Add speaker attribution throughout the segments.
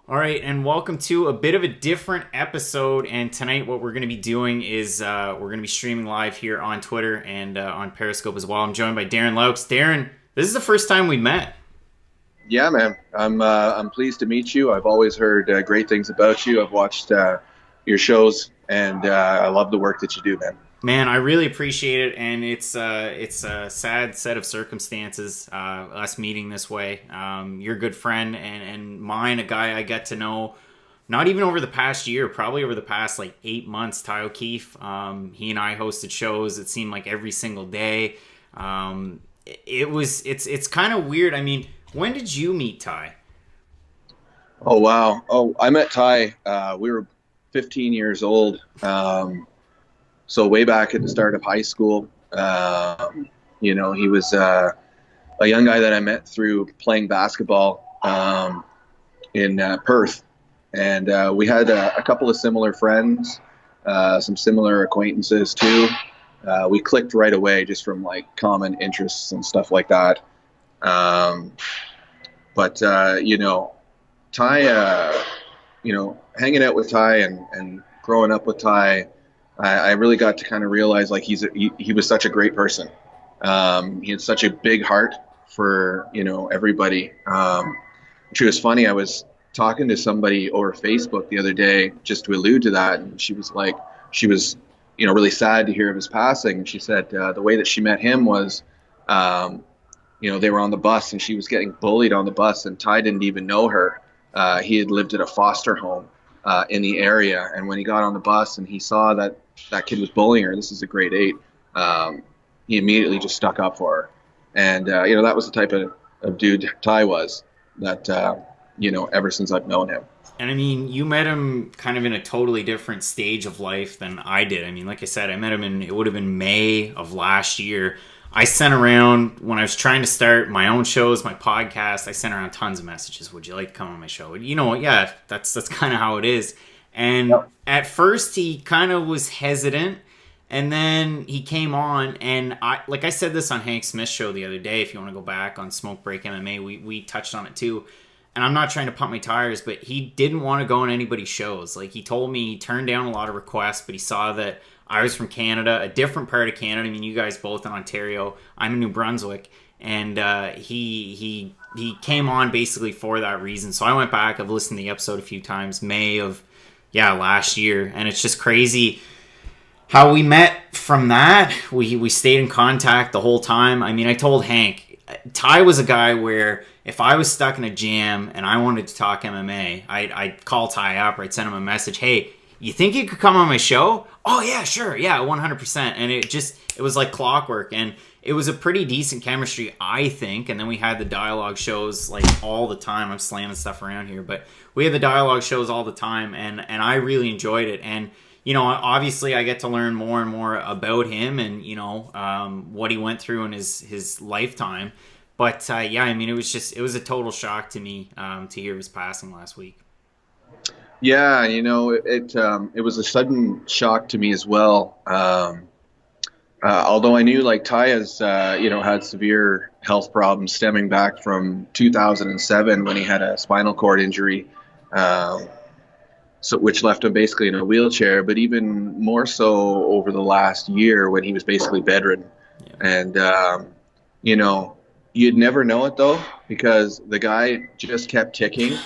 Speaker 1: All right, and welcome to a bit of a different episode. And tonight, what we're going to be doing is we're going to be streaming live here on Twitter and on Periscope as well. I'm joined by Daren Loucks. Daren, this is the first time we met.
Speaker 2: Yeah, man. I'm pleased to meet you. I've always heard great things about you. I've watched your shows, and I love the work that you do, man.
Speaker 1: Man, I really appreciate it, and it's a sad set of circumstances, us meeting this way. You're a good friend, and mine, a guy I get to know, not even over the past year, probably over the past like 8 months. Ty O'Keefe, he and I hosted shows. It seemed like every single day. It's kind of weird. I mean, when did you meet Ty?
Speaker 2: Oh wow. Oh, I met Ty. We were 15 years old. So way back at the start of high school, he was a young guy that I met through playing basketball in Perth, and we had a couple of similar friends, some similar acquaintances too. We clicked right away just from like common interests and stuff like that. But Ty, hanging out with Ty and growing up with Ty. I really got to kind of realize like he was such a great person. He had such a big heart for everybody. Which was funny. I was talking to somebody over Facebook the other day just to allude to that, and she was really sad to hear of his passing. And she said the way that she met him was, they were on the bus and she was getting bullied on the bus, and Ty didn't even know her. He had lived at a foster home in the area, and when he got on the bus and he saw that kid was bullying her, this is a grade 8, he immediately just stuck up for her. And that was the type of dude Ty was, that ever since I've known him.
Speaker 1: And I mean, you met him kind of in a totally different stage of life than I did. I mean, like I said, I met him it would have been May of last year. I sent around, when I was trying to start my own shows, my podcast, I sent around tons of messages. Would you like to come on my show? You know what? Yeah, that's kind of how it is. And At first he kind of was hesitant, and then he came on, and I said this on Hank Smith's show the other day. If you want to go back on Smoke Break MMA, we touched on it too. And I'm not trying to pump my tires, but he didn't want to go on anybody's shows. Like, he told me he turned down a lot of requests, but he saw that I was from Canada, a different part of Canada. I mean, you guys both in Ontario. I'm in New Brunswick. And he came on basically for that reason. So I went back. I've listened to the episode a few times. May of, last year. And it's just crazy how we met from that. We stayed in contact the whole time. I mean, I told Hank, Ty was a guy where if I was stuck in a jam and I wanted to talk MMA, I'd call Ty up or I'd send him a message. Hey, you think you could come on my show? Oh, yeah, sure. Yeah, 100%. And it was like clockwork. And it was a pretty decent chemistry, I think. And then we had the Dialog shows like all the time. I'm slamming stuff around here. But we had the Dialog shows all the time. And I really enjoyed it. And, obviously I get to learn more and more about him and, what he went through in his lifetime. But, I mean, it was a total shock to me to hear his passing last week.
Speaker 2: Yeah, it was a sudden shock to me as well. Although I knew like Ty has, had severe health problems stemming back from 2007 when he had a spinal cord injury, which left him basically in a wheelchair. But even more so over the last year when he was basically bedridden, and you'd never know it though because the guy just kept ticking.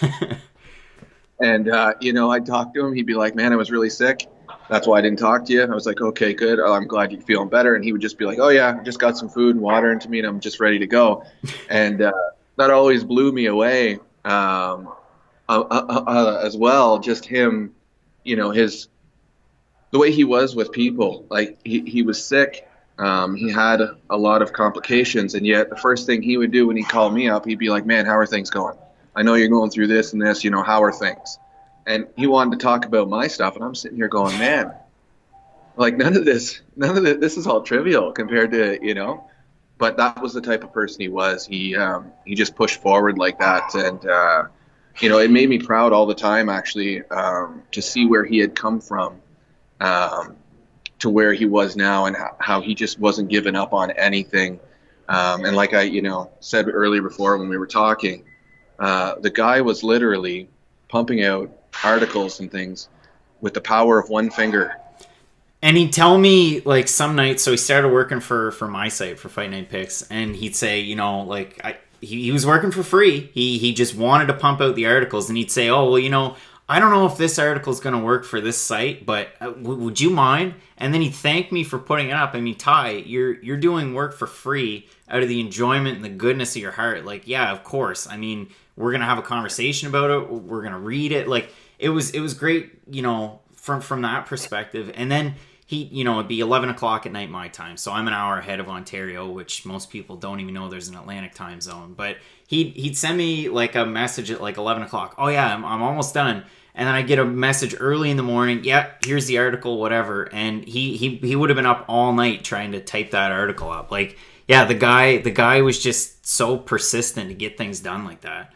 Speaker 2: And, I'd talk to him. He'd be like, man, I was really sick. That's why I didn't talk to you. I was like, okay, good. Oh, I'm glad you're feeling better. And he would just be like, oh, yeah, I just got some food and water into me and I'm just ready to go. And that always blew me away as well. Just him, the way he was with people. Like, he was sick. He had a lot of complications. And yet the first thing he would do when he called me up, he'd be like, man, how are things going? I know you're going through this and this, how are things? And he wanted to talk about my stuff, and I'm sitting here going, man, like none of this is all trivial compared to, but that was the type of person he was. He just pushed forward like that. And, it made me proud all the time, actually, to see where he had come from to where he was now and how he just wasn't giving up on anything. And like I, said earlier before when we were talking, the guy was literally pumping out articles and things with the power of one finger.
Speaker 1: And he'd tell me, like, some nights, so he started working for my site, for Fight Night Picks, and he'd say, you know, like, he was working for free. He just wanted to pump out the articles, and he'd say, oh, well, you know, I don't know if this article is going to work for this site, but would you mind? And then he'd thank me for putting it up. I mean, Ty, you're doing work for free out of the enjoyment and the goodness of your heart. Like, yeah, of course. I mean, we're going to have a conversation about it. We're going to read it. Like, it was great, you know, from that perspective. And then it'd be 11 o'clock at night my time, so I'm an hour ahead of Ontario, which most people don't even know there's an Atlantic time zone. But he'd send me like a message at like 11 o'clock. Oh yeah, I'm almost done. And then I get a message early in the morning. Yeah, here's the article, whatever. And he would have been up all night trying to type that article up. Like, yeah, the guy was just so persistent to get things done like that.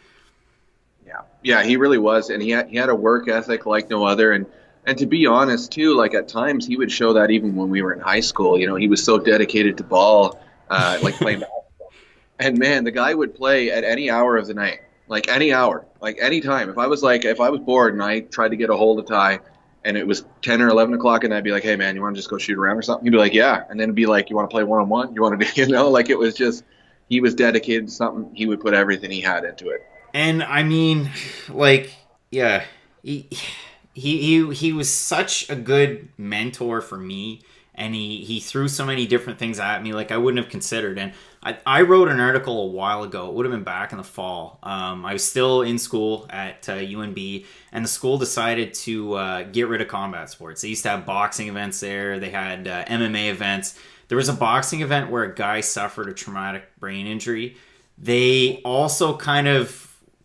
Speaker 2: Yeah, he really was, and he had a work ethic like no other. And to be honest, too, like at times he would show that even when we were in high school. You know, he was so dedicated to ball, like playing basketball. And man, the guy would play at any hour of the night, like any hour, like any time. If I was bored and I tried to get a hold of Ty, and it was 10 or 11 o'clock, and I'd be like, hey man, you want to just go shoot around or something? He'd be like, yeah. And then it'd be like, you want to play one-on-one? You want to do, you know, like it was just, he was dedicated to something. He would put everything he had into it.
Speaker 1: And I mean, like, yeah, he was such a good mentor for me, and he threw so many different things at me like I wouldn't have considered. And I wrote an article a while ago. It would have been back in the fall. I was still in school at UNB, and the school decided to get rid of combat sports. They used to have boxing events there. They had MMA events. There was a boxing event where a guy suffered a traumatic brain injury. They also kind of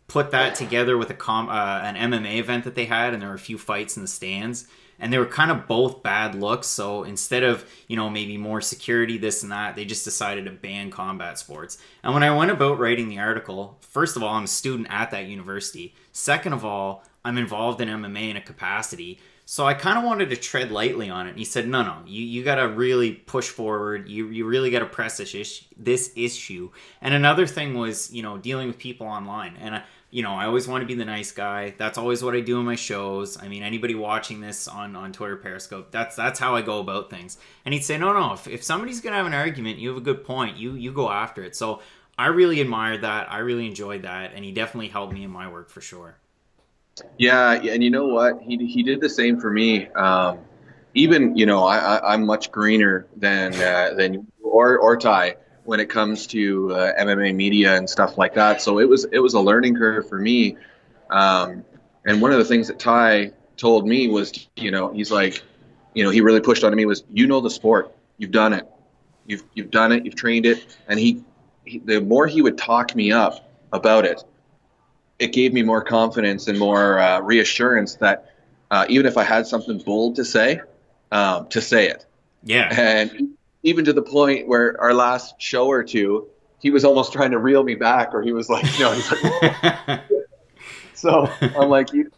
Speaker 1: put that together with an MMA event that they had, and there were a few fights in the stands, and they were kind of both bad looks. So instead of, you know, maybe more security, this and that, they just decided to ban combat sports. And when I went about writing the article, first of all, I'm a student at that university. Second of all, I'm involved in MMA in a capacity. So I kind of wanted to tread lightly on it. And he said, no, you got to really push forward. You really got to press this issue. And another thing was, you know, dealing with people online. And I always want to be the nice guy. That's always what I do in my shows. I mean, anybody watching this on Twitter, Periscope, that's how I go about things. And he'd say, no, if somebody's going to have an argument, you have a good point, you go after it. So I really admired that. I really enjoyed that. And he definitely helped me in my work for sure.
Speaker 2: Yeah, and you know what? He did the same for me. Even, you know, I'm much greener than you or Ty when it comes to MMA media and stuff like that. So it was a learning curve for me. And one of the things that Ty told me was, you know, he's like, you know, he really pushed on me was, you know, the sport, you've done it, you've done it, you've trained it. And he the more he would talk me up about it, it gave me more confidence and more reassurance that even if I had something bold to say it.
Speaker 1: Yeah.
Speaker 2: And even to the point where our last show or two, he was almost trying to reel me back, or he was like, you know, he's like, so I'm like, you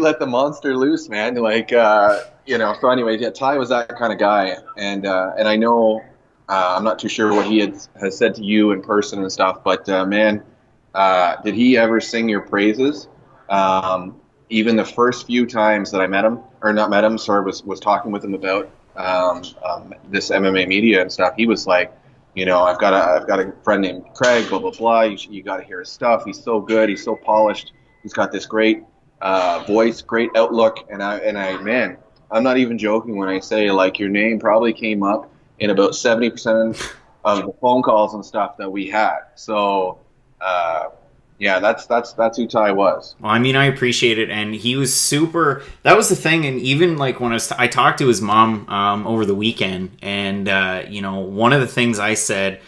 Speaker 2: let the monster loose, man. Like, you know, so anyways, yeah, Ty was that kind of guy. And I know, I'm not too sure what he has said to you in person and stuff, but man, did he ever sing your praises? Even the first few times that I met him, or not met him, sorry, was talking with him about this MMA media and stuff. He was like, you know, I've got a friend named Craig, blah blah blah. You got to hear his stuff. He's so good. He's so polished. He's got this great voice, great outlook. And I, man, I'm not even joking when I say like your name probably came up in about 70% of the phone calls and stuff that we had. So. Yeah, that's who Ty was.
Speaker 1: Well, I mean, I appreciate it, and he was super. That was the thing, and even like when I talked to his mom over the weekend, and you know, one of the things I said,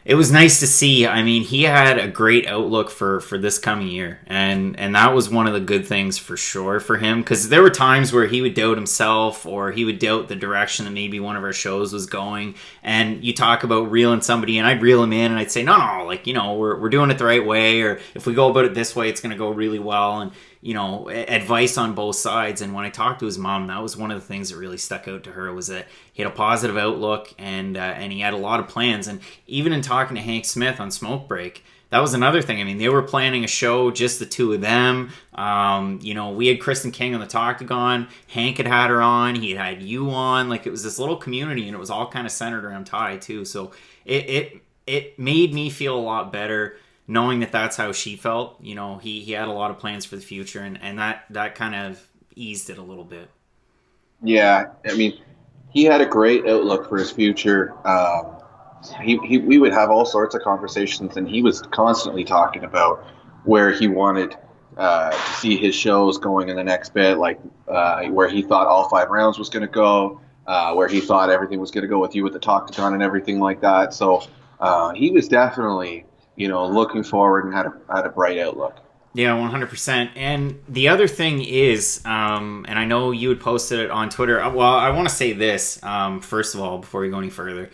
Speaker 1: it was nice to see. I mean, he had a great outlook for this coming year, and that was one of the good things for sure for him, because there were times where he would doubt himself, or he would doubt the direction that maybe one of our shows was going. And you talk about reeling somebody, and I'd reel him in, and I'd say, no, like, you know, we're doing it the right way, or if we go about it this way, it's going to go really well. And you know, advice on both sides. And when I talked to his mom, that was one of the things that really stuck out to her, was that he had a positive outlook, and he had a lot of plans. And even in talking to Hank Smith on Smoke Break, that was another thing. I mean, they were planning a show, just the two of them. We had Kristen King on the Talktagon. Hank had her on. He had you on. Like, it was this little community, and it was all kind of centered around Ty too. So it made me feel a lot better knowing that that's how she felt. He had a lot of plans for the future, and that kind of eased it a little bit.
Speaker 2: Yeah, I mean, he had a great outlook for his future. We would have all sorts of conversations, and he was constantly talking about where he wanted to see his shows going in the next bit, like where he thought all 5 rounds was going to go, where he thought everything was going to go with you with the Talktagon and everything like that. So he was definitely, looking forward and had a bright outlook.
Speaker 1: Yeah, 100%. And the other thing is, and I know you had posted it on Twitter. Well, I want to say this, first of all, before we go any further.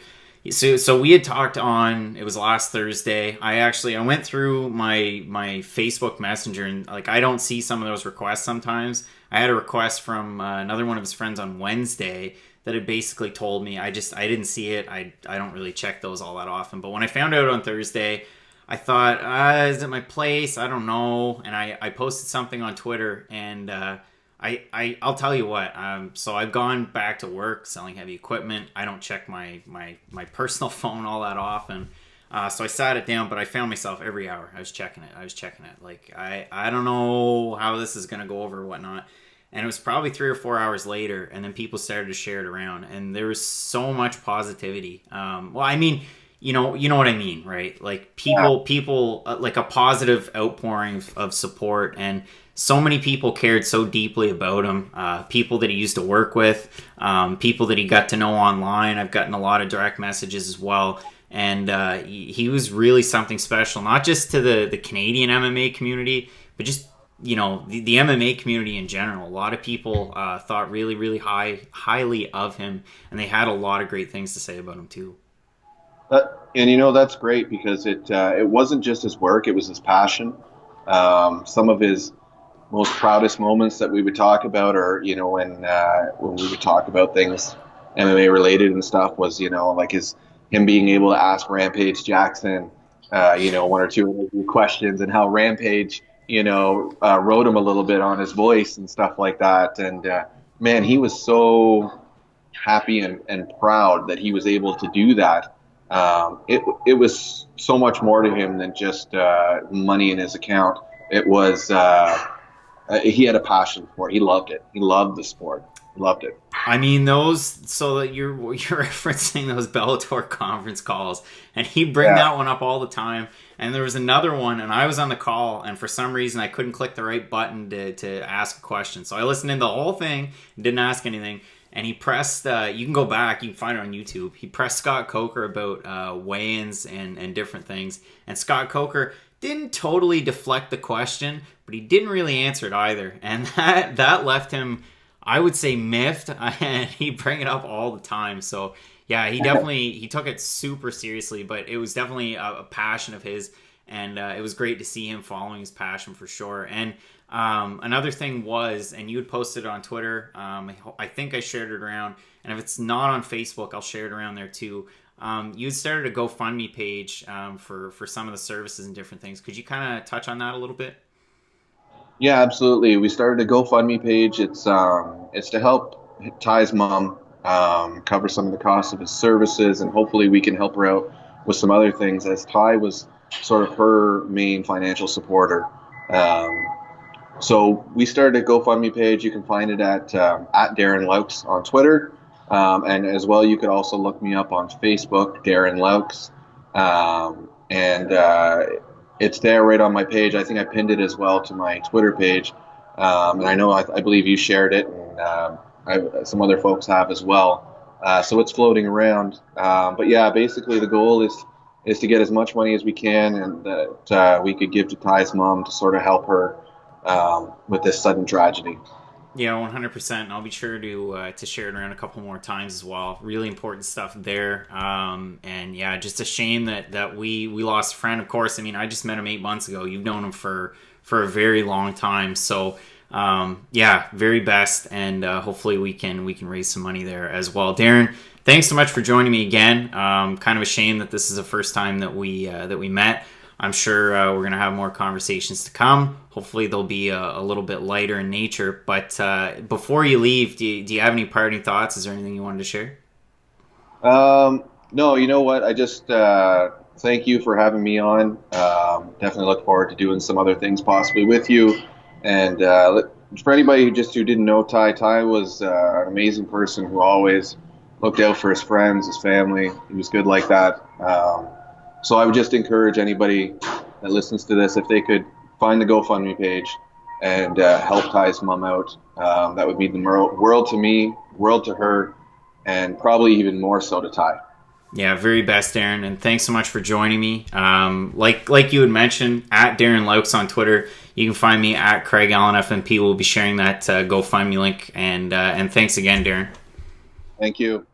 Speaker 1: So we had talked on, it was last Thursday. I went through my Facebook Messenger, and like, I don't see some of those requests sometimes. I had a request from another one of his friends on Wednesday that had basically told me, I didn't see it. I don't really check those all that often. But when I found out on Thursday, I thought, is it my place? I don't know. And I posted something on Twitter, and I'll tell you what. So I've gone back to work selling heavy equipment. I don't check my personal phone all that often. So I sat it down, but I found myself every hour. I was checking it. Like, I don't know how this is going to go over or whatnot. And it was probably 3 or 4 hours later, and then people started to share it around, and there was so much positivity. Well, I mean, you know what I mean, right? Like, people like a positive outpouring of support, and so many people cared so deeply about him. People that he used to work with, people that he got to know online. I've gotten a lot of direct messages as well. And he was really something special, not just to the Canadian MMA community, but just, the MMA community in general. A lot of people thought really, really highly of him, and they had a lot of great things to say about him too.
Speaker 2: That's great, because it wasn't just his work, it was his passion. Some of his most proudest moments that we would talk about, or when we would talk about things MMA related and stuff, was like him being able to ask Rampage Jackson 1 or 2 interview questions, and how Rampage wrote him a little bit on his voice and stuff like that. And man, he was so happy and proud that he was able to do that. It was so much more to him than just money in his account. It was he had a passion for it. He loved it. He loved the sport. He loved it.
Speaker 1: I mean, so that you're referencing those Bellator conference calls, and he'd bring that one up all the time. And there was another one, and I was on the call, and for some reason I couldn't click the right button to ask a question. So I listened in the whole thing, didn't ask anything. And he pressed, you can go back, you can find it on YouTube. He pressed Scott Coker about weigh-ins and different things. And Scott Coker didn't totally deflect the question, but he didn't really answer it either. And that left him, I would say, miffed. And he'd bring it up all the time. So yeah, he took it super seriously, but it was definitely a passion of his. And it was great to see him following his passion for sure. And another thing was, and you had posted it on Twitter, I think I shared it around, and if it's not on Facebook, I'll share it around there too. You had started a GoFundMe page for some of the services and different things. Could you kind of touch on that a little bit?
Speaker 2: Yeah, absolutely. We started a GoFundMe page. It's to help Ty's mom cover some of the costs of his services, and hopefully we can help her out with some other things, as Ty was sort of her main financial supporter. So we started a GoFundMe page. You can find it at Daren Loucks on Twitter. And as well, you could also look me up on Facebook, Daren Loucks. It's there right on my page. I think I pinned it as well to my Twitter page. And I believe you shared it, and some other folks have as well. So it's floating around. But yeah, basically the goal is to get as much money as we can, and that we could give to Ty's mom to sort of help her with this sudden tragedy.
Speaker 1: Yeah, 100%. And I'll be sure to share it around a couple more times as well. Really important stuff there. And yeah, just a shame that we lost a friend. Of course, I mean, I just met him 8 months ago. You've known him for a very long time. So yeah, very best. And hopefully we can raise some money there as well. Daren, thanks so much for joining me again. Kind of a shame that this is the first time that we met. I'm sure we're going to have more conversations to come. Hopefully they'll be a little bit lighter in nature. But before you leave, do you have any parting thoughts? Is there anything you wanted to share?
Speaker 2: No, you know what? I just thank you for having me on. Definitely look forward to doing some other things possibly with you. And for anybody who didn't know Ty, Ty was an amazing person who always looked out for his friends, his family. He was good like that. So I would just encourage anybody that listens to this, if they could find the GoFundMe page and help Ty's mom out, that would mean the world to me, world to her, and probably even more so to Ty.
Speaker 1: Yeah, very best, Daren, and thanks so much for joining me. Like you had mentioned, at Daren Loucks on Twitter. You can find me at Craig Allen FMP. We'll be sharing that GoFundMe link, and thanks again, Daren.
Speaker 2: Thank you.